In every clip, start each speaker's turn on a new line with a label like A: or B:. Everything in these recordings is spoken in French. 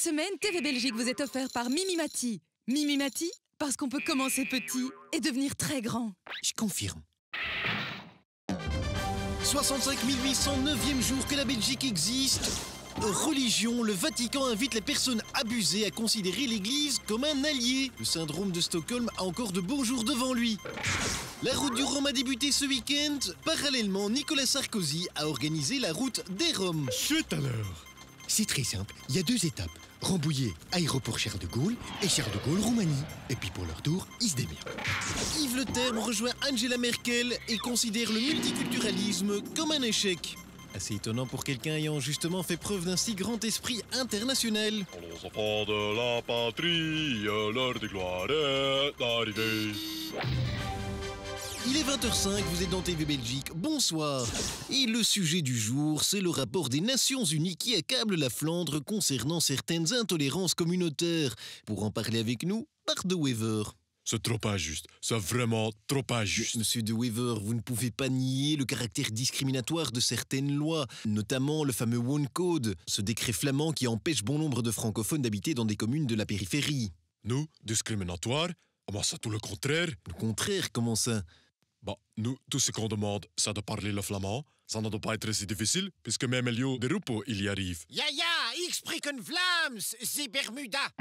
A: Cette semaine, TV Belgique vous est offert par Mimimati. Mimimati, parce qu'on peut commencer petit et devenir très grand.
B: Je confirme. 65 809e jour que la Belgique existe. Religion, le Vatican invite les personnes abusées à considérer l'Église comme un allié. Le syndrome de Stockholm a encore de beaux jours devant lui. La route du Rhum a débuté ce week-end. Parallèlement, Nicolas Sarkozy a organisé la route des Roms.
C: Chut alors!
D: C'est très simple, il y a 2 étapes. Rambouillet, aéroport Charles de Gaulle, et Charles de Gaulle, Roumanie. Et puis pour leur tour, ils se démerdent.
B: Yves Le Terme rejoint Angela Merkel et considère le multiculturalisme comme un échec. Assez étonnant pour quelqu'un ayant justement fait preuve d'un si grand esprit international.
C: Les enfants de la patrie, l'heure de gloire est arrivée.
B: Il est 20h05, vous êtes dans TV Belgique, bonsoir. Et le sujet du jour, c'est le rapport des Nations Unies qui accable la Flandre concernant certaines intolérances communautaires. Pour en parler avec nous, Bart de Wever.
C: C'est trop injuste, c'est vraiment trop injuste.
B: Monsieur de Wever, vous ne pouvez pas nier le caractère discriminatoire de certaines lois, notamment le fameux One Code, ce décret flamand qui empêche bon nombre de francophones d'habiter dans des communes de la périphérie.
C: Nous, discriminatoires? Moi, c'est tout le contraire.
B: Le contraire, comment ça?
C: Bah, nous, tout ce qu'on demande, c'est de parler le flamand. Ça ne doit pas être si difficile, puisque même Elio de Rupo, il y arrive.
E: Ja, ik spreek een Vlaams, c'est Bermuda.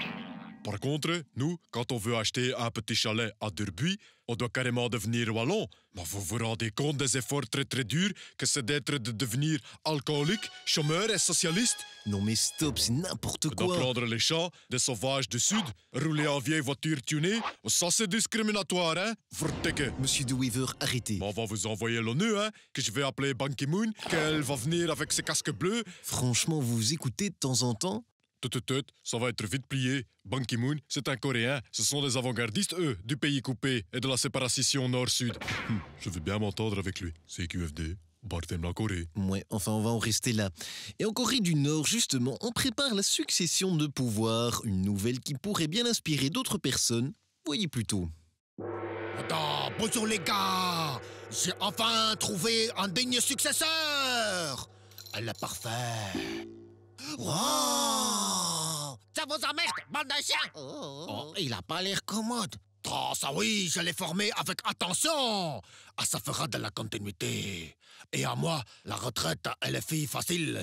C: Par contre, nous, quand on veut acheter un petit chalet à Derbuy, on doit carrément devenir wallon. Mais vous vous rendez compte des efforts très très durs que c'est d'être de devenir alcoolique, chômeur et socialiste?
B: Non mais stop, c'est n'importe quoi.
C: D'apprendre les chants des sauvages du Sud, rouler en vieille voiture tunée, ça c'est discriminatoire, hein? Vertikke.
B: Monsieur de Wever, arrêtez.
C: On va vous envoyer l'ONU, hein? Que je vais appeler Ban Ki-moon, qu'elle va venir avec ses casques bleus.
B: Franchement, vous vous écoutez de temps en temps?
C: Ça va être vite plié. Ban Ki-moon, c'est un Coréen. Ce sont des avant-gardistes, eux, du pays coupé et de la séparation nord-sud. Je veux bien m'entendre avec lui. C'est QFD. Bart aime la Corée.
B: Ouais, enfin, on va en rester là. Et en Corée du Nord, justement, on prépare la succession de pouvoir. Une nouvelle qui pourrait bien inspirer d'autres personnes. Voyez plutôt.
E: Attends, bonjour les gars. J'ai enfin trouvé un digne successeur. Elle est parfaite. Wow! Ça vous emmerde, bande de chiens! Oh, il a pas l'air commode. Oh, ça oui, je l'ai formé avec attention. Ah, ça fera de la continuité. Et à moi, la retraite à LFI facile.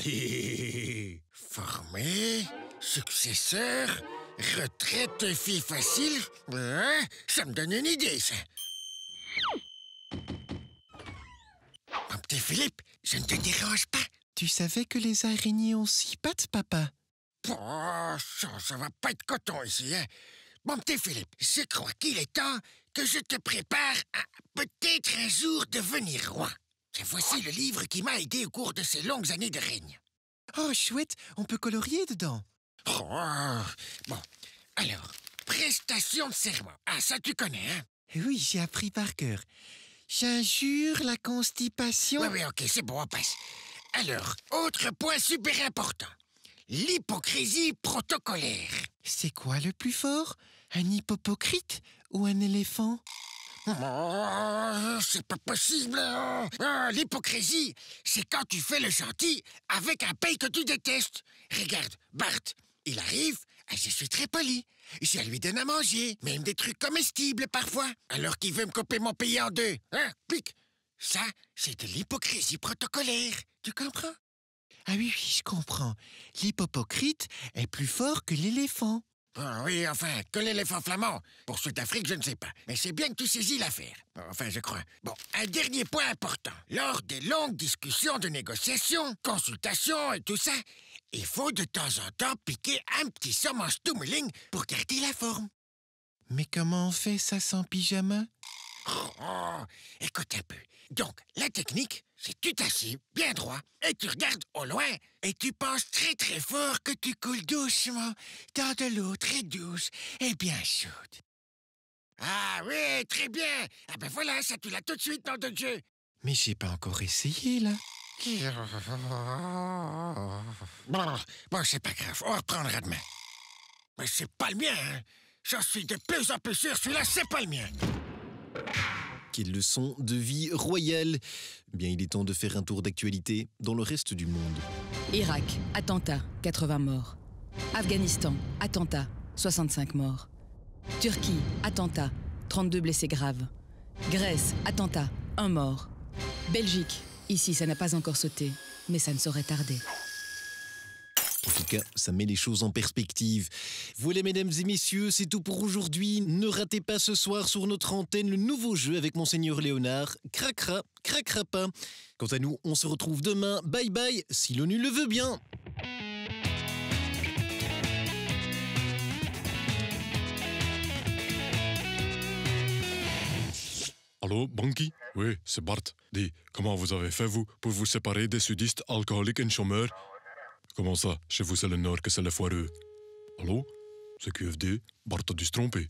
E: Formé, successeur, retraite fille facile. Ça me donne une idée, ça. Mon petit Philippe, je ne te dérange pas.
D: Tu savais que les araignées ont 6 pattes, papa?
E: Oh, ça va pas être coton ici, hein? Mon petit Philippe, je crois qu'il est temps que je te prépare à peut-être un jour devenir roi. Et voici le livre qui m'a aidé au cours de ces longues années de règne.
D: Oh, chouette, on peut colorier dedans.
E: Oh, bon, alors, prestation de serment. Ah, ça tu connais, hein?
D: Oui, j'ai appris par cœur. J'injure la constipation.
E: Oui, ok, c'est bon, on passe. Alors, autre point super important. L'hypocrisie protocolaire.
D: C'est quoi le plus fort? Un hypocrite ou un éléphant?
E: Oh, c'est pas possible. L'hypocrisie, c'est quand tu fais le gentil avec un pays que tu détestes. Regarde, Bart, il arrive, et je suis très poli. Je lui donne à manger, même des trucs comestibles parfois, alors qu'il veut me couper mon pays en deux. Hein, pique. Ça, c'est de l'hypocrisie protocolaire. Tu comprends?
D: Ah oui, je comprends. L'hypocrite est plus fort que l'éléphant.
E: Oh, oui, enfin, que l'éléphant flamand. Pour ceux d'Afrique, je ne sais pas. Mais c'est bien que tu saisis l'affaire. Enfin, je crois. Bon, un dernier point important. Lors des longues discussions de négociations, consultations et tout ça, il faut de temps en temps piquer un petit somme en stummeling pour garder la forme.
D: Mais comment on fait ça sans pyjama?
E: Oh, écoute un peu. Donc, la technique, c'est tu t'assieds bien droit et tu regardes au loin et tu penses très très fort que tu coules doucement dans de l'eau très douce et bien chaude. Ah oui, très bien. Ah ben voilà, ça tu l'as tout de suite, nom de Dieu.
D: Mais j'ai pas encore essayé, là.
E: Bon, c'est pas grave, on reprendra demain. Mais c'est pas le mien, hein. J'en suis de plus en plus sûr, celui-là, c'est pas le mien.
B: Quelle leçon de vie royale. Bien, il est temps de faire un tour d'actualité dans le reste du monde.
A: Irak, attentat, 80 morts. Afghanistan, attentat, 65 morts. Turquie, attentat, 32 blessés graves. Grèce, attentat, 1 mort. Belgique, ici ça n'a pas encore sauté, mais ça ne saurait tarder.
B: En tout cas, ça met les choses en perspective. Voilà, mesdames et messieurs, c'est tout pour aujourd'hui. Ne ratez pas ce soir sur notre antenne le nouveau jeu avec Monseigneur Léonard. Cracra, cracra pas. Quant à nous, on se retrouve demain. Bye bye, si l'ONU le veut bien.
C: Allô, Banky? Oui, c'est Bart. Dis, comment vous avez fait, vous, pour vous séparer des sudistes alcooliques et chômeurs? Comment ça? Chez vous, c'est le Nord que c'est les foireux. Allô? C'est QFD? Bart a dû se tromper.